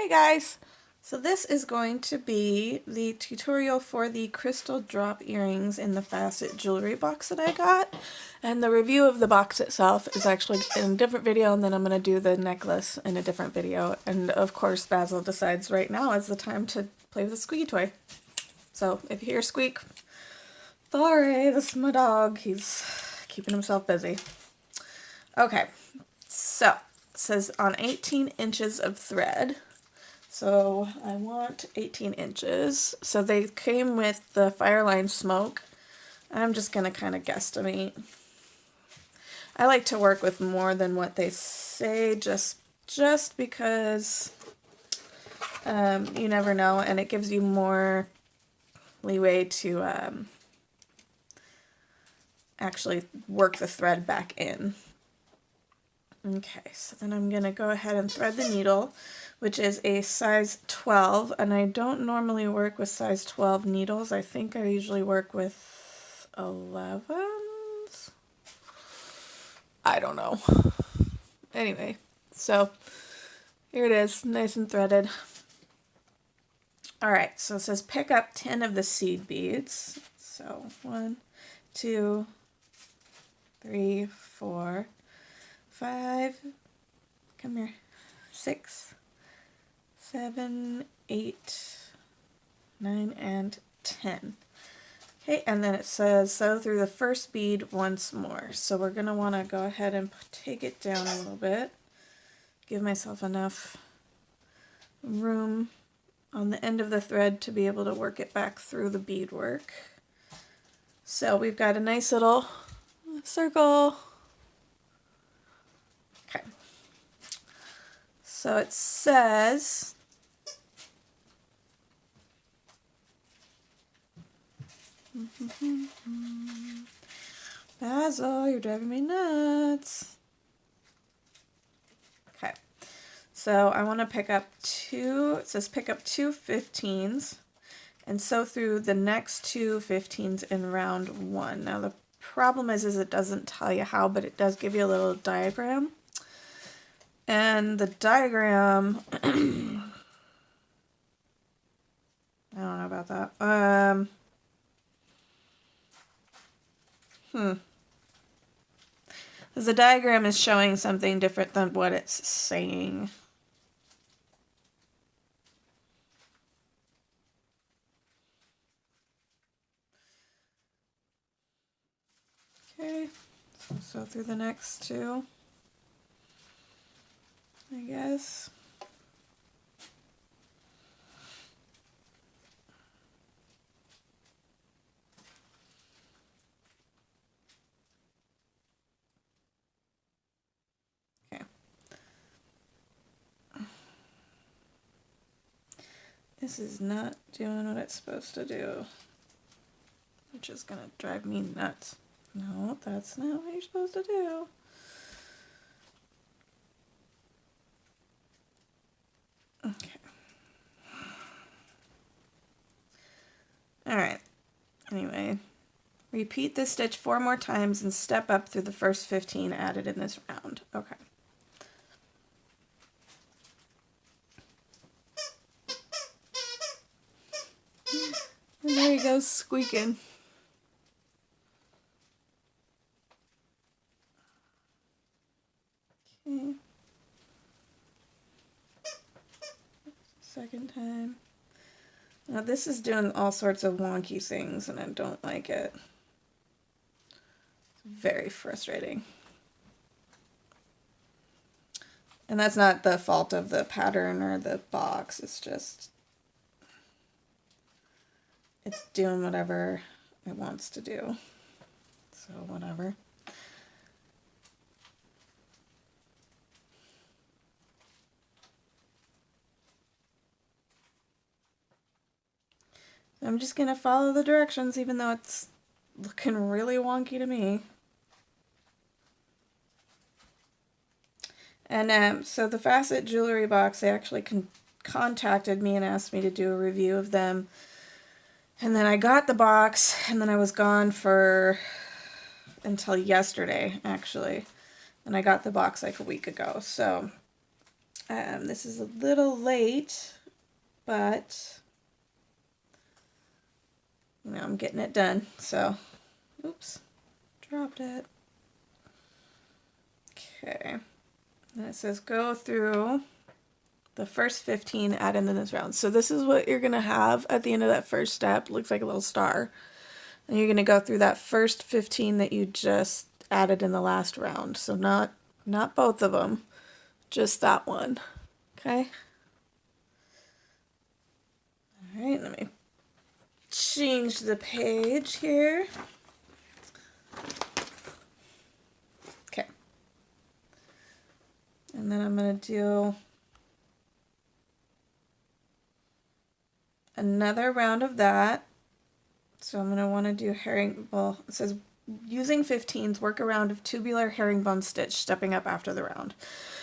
Hey guys! So this is going to be the tutorial for the crystal drop earrings in the Facet Jewelry Box that I got. And the review of the box itself is actually in a different video, and then I'm going to do the necklace in a different video. And of course Basil decides right now is the time to play with the squeaky toy. So if you hear squeak, sorry, this is my dog. He's keeping himself busy. Okay, so it says on 18 inches of thread. So I want 18 inches. So they came with the Fireline Smoke. I'm just going to kind of guesstimate. I like to work with more than what they say just because you never know, and it gives you more leeway to actually work the thread back in. Okay, so then I'm going to go ahead and thread the needle, which is a size 12, and I don't normally work with size 12 needles. I think I usually work with 11s? I don't know. Anyway, so here it is, nice and threaded. Alright, so it says pick up 10 of the seed beads. So 1, 2, 3, 4, 5, come here, 6, 7, 8, 9, and 10. Okay, and then it says sew through the first bead once more. So we're going to want to go ahead and take it down a little bit. Give myself enough room on the end of the thread to be able to work it back through the beadwork. So we've got a nice little circle. Okay. So it says Basil, you're driving me nuts. Okay. So I want to pick up it says pick up 2 15s and sew through the next 2 15s in round 1. Now the problem is it doesn't tell you how, but it does give you a little diagram. And the diagram, I don't know about that. Because the diagram is showing something different than what it's saying. Okay, so sew through the next 2, I guess. Okay. This is not doing what it's supposed to do, which is going to drive me nuts. No, that's not what you're supposed to do. Okay. Alright. Anyway, repeat this stitch 4 more times and step up through the first 15 added in this round. Okay. And there he goes squeaking. Okay. Second time. Now this is doing all sorts of wonky things and I don't like it. It's very frustrating. And that's not the fault of the pattern or the box, it's just it's doing whatever it wants to do. So whatever. I'm just going to follow the directions even though it's looking really wonky to me. And so the Facet Jewelry Box, they actually contacted me and asked me to do a review of them. And then I got the box, and then I was gone until yesterday, actually. And I got the box like a week ago. So This is a little late, but you know, I'm getting it done. So, oops, dropped it. Okay, and it says go through the first 15 add in this round. So this is what you're gonna have at the end of that first step. Looks like a little star, and you're gonna go through that first 15 that you just added in the last round. So not both of them, just that one. Okay. All right, let me change the page here. Okay. And then I'm going to do another round of that. So I'm going to want to do well, it says using 15s, work a round of tubular herringbone stitch, stepping up after the round.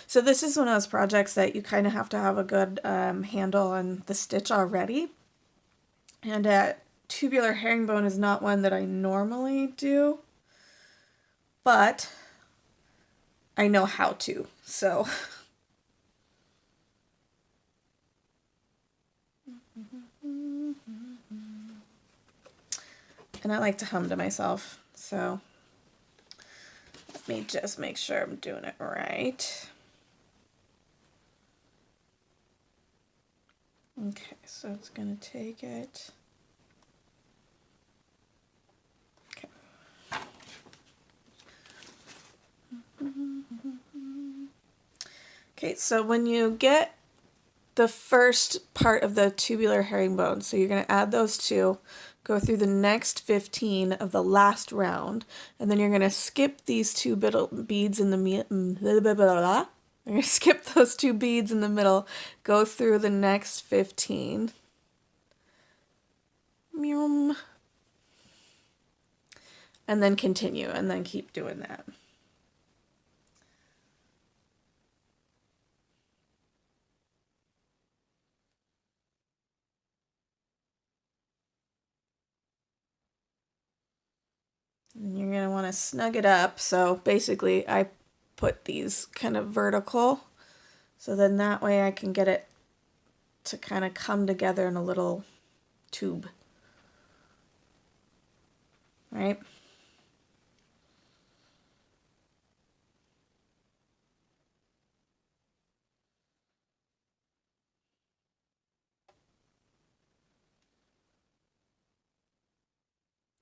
So this is one of those projects that you kind of have to have a good handle on the stitch already. And tubular herringbone is not one that I normally do, but I know how to, so. And I like to hum to myself, so let me just make sure I'm doing it right. Okay, so it's going to take it. Okay. Okay, so when you get the first part of the tubular herringbone, so you're going to add those two, go through the next 15 of the last round, and then you're going to skip these two beads in the middle. You're going to skip those two beads in the middle, go through the next 15. And then continue, and then keep doing that. And you're going to want to snug it up. So basically I put these kind of vertical, so then that way I can get it to kind of come together in a little tube. Right?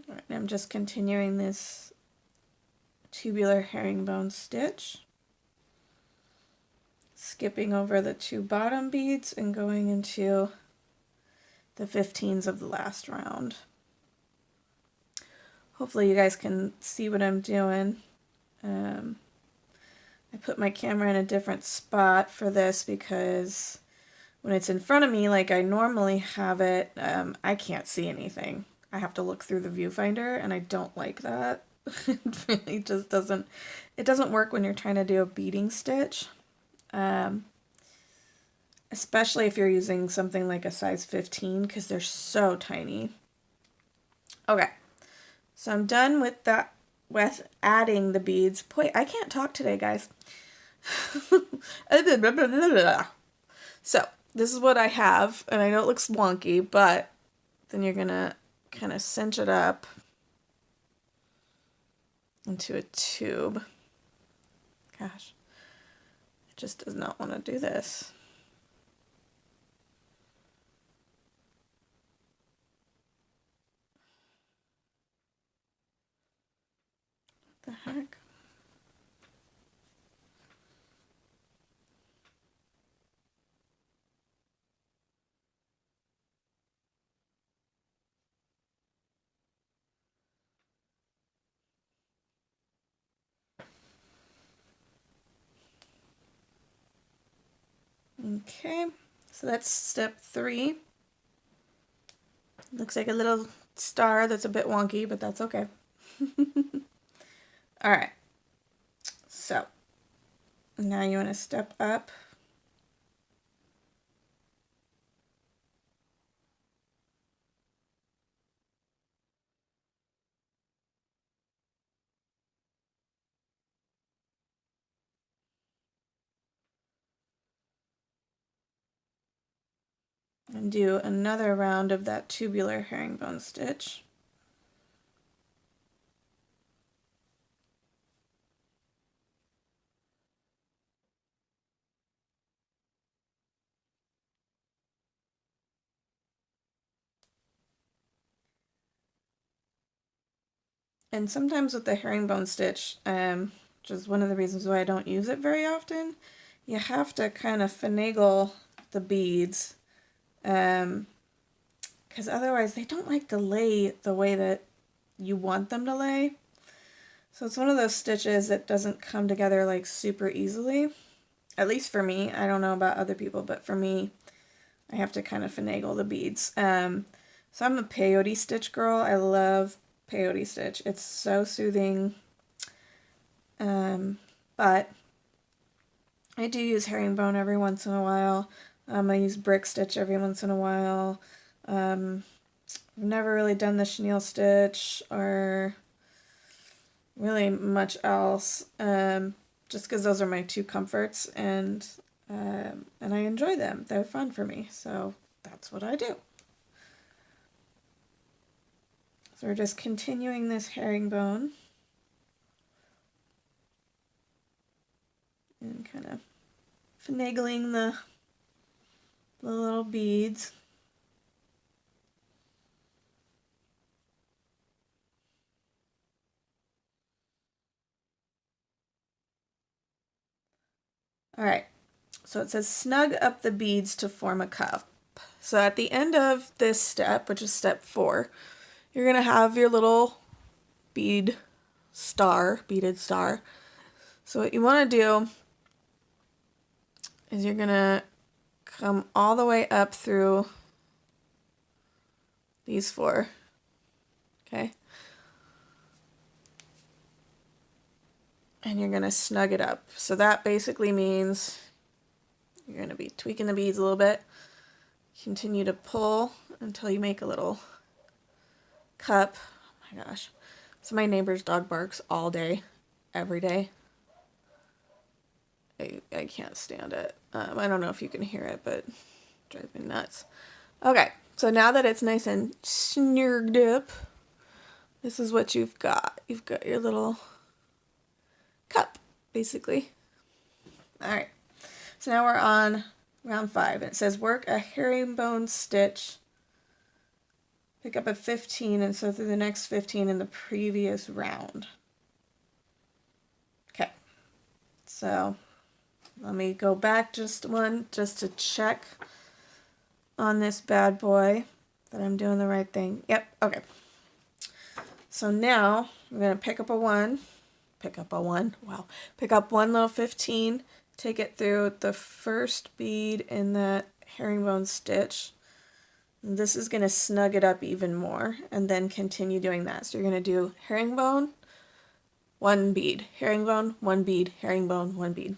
All right, I'm just continuing this tubular herringbone stitch, skipping over the two bottom beads and going into the 15s of the last round. Hopefully you guys can see what I'm doing. I put my camera in a different spot for this because when it's in front of me like I normally have it, I can't see anything. I have to look through the viewfinder, and I don't like that. It really just doesn't, it doesn't work when you're trying to do a beading stitch. Especially if you're using something like a size 15, because they're so tiny. Okay, so I'm done with that, with adding the beads. Boy, I can't talk today, guys. So this is what I have, and I know it looks wonky, but then you're gonna kind of cinch it up into a tube. Gosh, it just does not want to do this. What the heck? Okay, so that's step 3. Looks like a little star that's a bit wonky, but that's okay. All right, so now you want to step up. and do another round of that tubular herringbone stitch. And sometimes with the herringbone stitch, which is one of the reasons why I don't use it very often, you have to kind of finagle the beads, because otherwise they don't like to lay the way that you want them to lay. So it's one of those stitches that doesn't come together like super easily. At least for me. I don't know about other people, but for me, I have to kind of finagle the beads. So I'm a peyote stitch girl. I love peyote stitch. It's so soothing. But I do use herringbone every once in a while. I use brick stitch every once in a while. I've never really done the chenille stitch or really much else, just because those are my two comforts, and I enjoy them. They're fun for me, so that's what I do. So we're just continuing this herringbone and kind of finagling the little beads. Alright, so it says snug up the beads to form a cup. So at the end of this step, which is step 4, you're going to have your little beaded star. So what you want to do is you're going to come all the way up through these 4. Okay? And you're going to snug it up. So that basically means you're going to be tweaking the beads a little bit. Continue to pull until you make a little cup. Oh my gosh. So my neighbor's dog barks all day, every day. I can't stand it. I don't know if you can hear it, but it drives me nuts. Okay, so now that it's nice and snurged up, this is what you've got. You've got your little cup, basically. Alright, so now we're on round 5. It says work a herringbone stitch, pick up a 15, and so through the next 15 in the previous round. Okay, so let me go back just to check on this bad boy that I'm doing the right thing. Yep, okay. So now I'm going to pick up one little 15, take it through the first bead in that herringbone stitch. And this is going to snug it up even more, and then continue doing that. So you're going to do herringbone, 1 bead, herringbone, 1 bead, herringbone, 1 bead.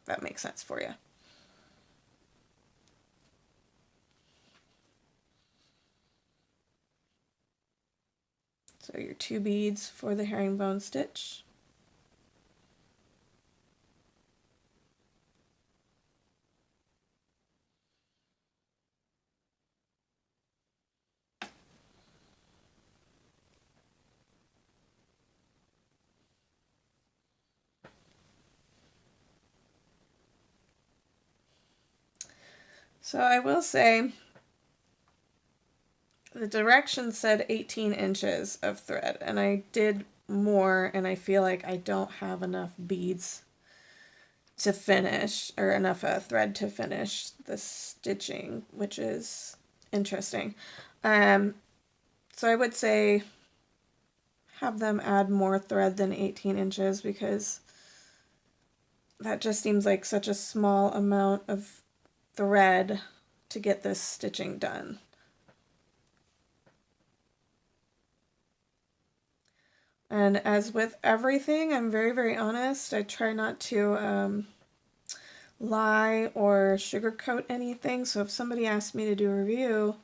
If that makes sense for you. So your 2 beads for the herringbone stitch. So I will say the directions said 18 inches of thread, and I did more, and I feel like I don't have enough beads to finish, or enough thread to finish the stitching, which is interesting. So I would say have them add more thread than 18 inches, because that just seems like such a small amount of thread to get this stitching done. And as with everything, I'm very, very honest. I try not to lie or sugarcoat anything. So if somebody asks me to do a review,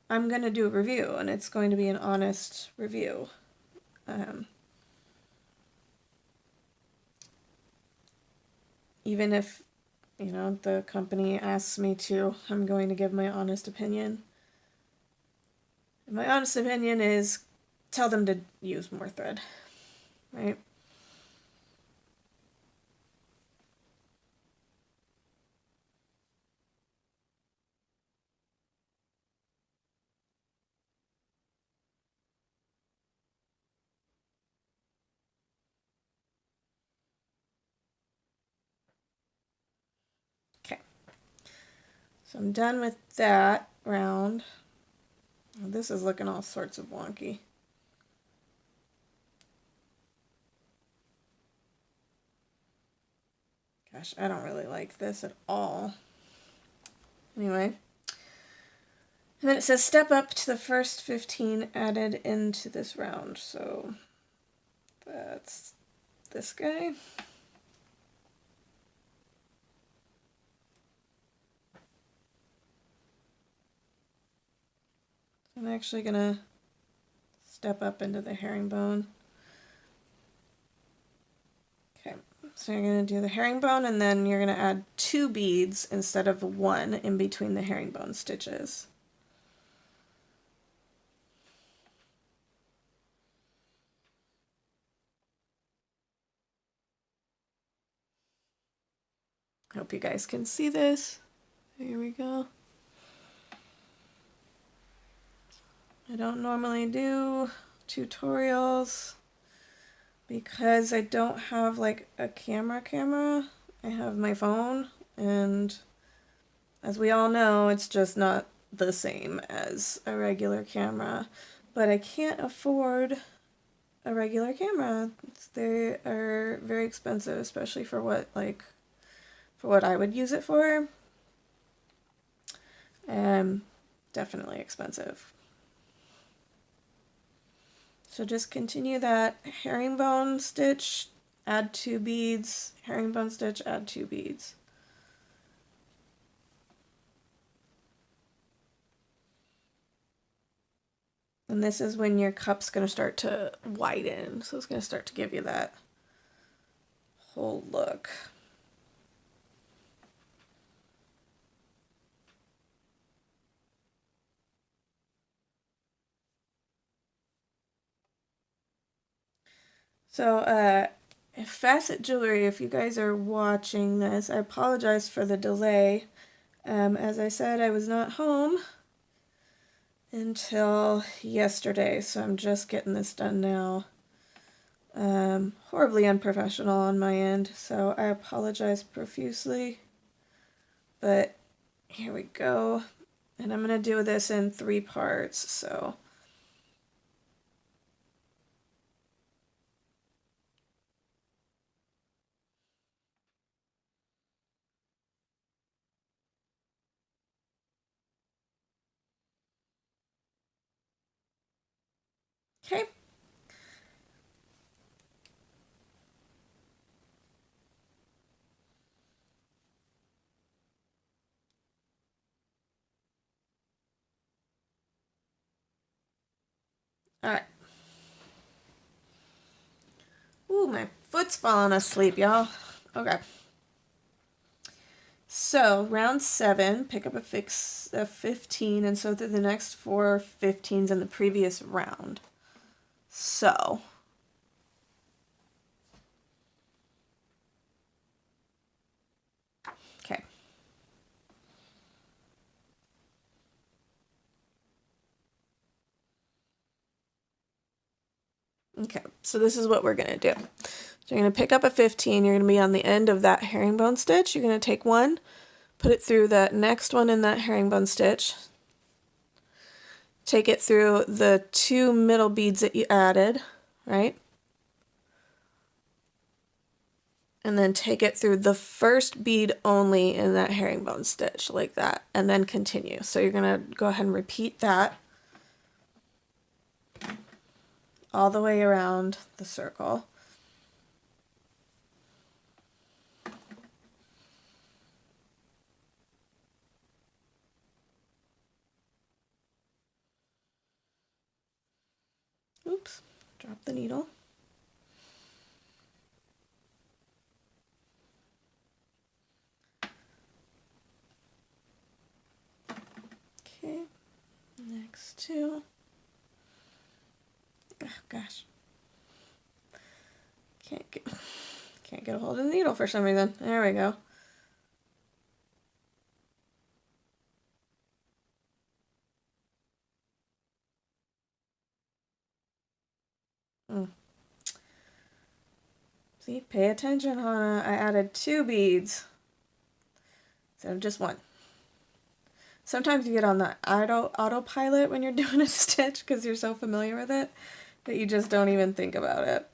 I'm going to do a review, and it's going to be an honest review. Even if, you know, the company asks me to, I'm going to give my honest opinion. And my honest opinion is tell them to use more thread, right? Okay, so I'm done with that round. Oh, this is looking all sorts of wonky. Gosh, I don't really like this at all. Anyway. And then it says step up to the first 15 added into this round. So that's this guy. I'm actually going to step up into the herringbone. Okay, so you're going to do the herringbone and then you're going to add 2 beads instead of 1 in between the herringbone stitches. Hope you guys can see this. Here we go. I don't normally do tutorials because I don't have like a camera. I have my phone, and as we all know, it's just not the same as a regular camera. But I can't afford a regular camera. They are very expensive, especially for what I would use it for. Definitely expensive. So just continue that herringbone stitch, add 2 beads, herringbone stitch, add 2 beads. And this is when your cup's going to start to widen. So it's going to start to give you that whole look. So, Facet Jewelry, if you guys are watching this, I apologize for the delay. As I said, I was not home until yesterday, so I'm just getting this done now. Horribly unprofessional on my end, so I apologize profusely. But here we go. And I'm going to do this in 3 parts, so... Okay. Alright. Ooh, my foot's falling asleep, y'all. Okay. So, round 7, pick up a 15 and sew through the next 4 15s in the previous round. So, okay. Okay, so this is what we're going to do. So you're going to pick up a 15, you're going to be on the end of that herringbone stitch. You're going to take one, put it through that next one in that herringbone stitch, take it through the 2 middle beads that you added, right? And then take it through the first bead only in that herringbone stitch, like that, and then continue. So you're going to go ahead and repeat that all the way around the circle. Oops, drop the needle. Okay, next two. Oh gosh. Can't get a hold of the needle for some reason. There we go. See, pay attention, Hannah. I added 2 beads instead of just 1. Sometimes you get on the autopilot when you're doing a stitch because you're so familiar with it that you just don't even think about it.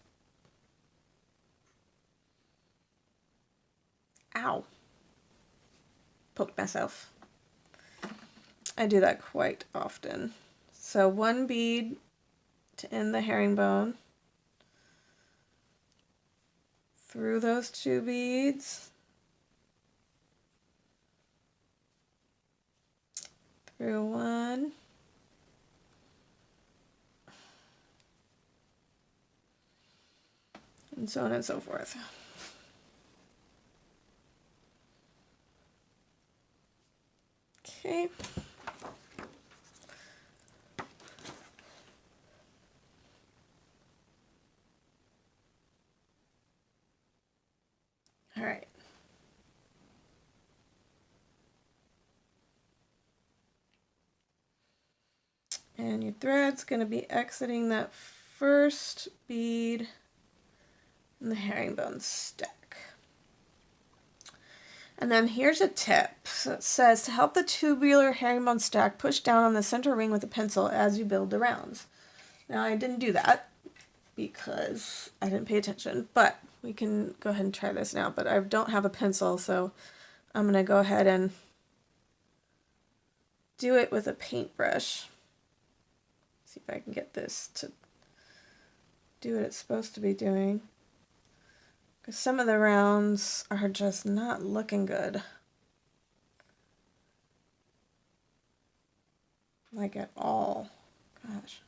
Ow. Poked myself. I do that quite often. So 1 bead to end the herringbone. Through those 2 beads. Through 1. And so on and so forth. Okay. All right. And your thread's going to be exiting that first bead in the herringbone stack. And then here's a tip. So it says to help the tubular herringbone stack, push down on the center ring with a pencil as you build the rounds. Now I didn't do that because I didn't pay attention, but we can go ahead and try this now. But I don't have a pencil, so I'm going to go ahead and do it with a paintbrush. See if I can get this to do what it's supposed to be doing. Because some of the rounds are just not looking good. Like at all. Gosh.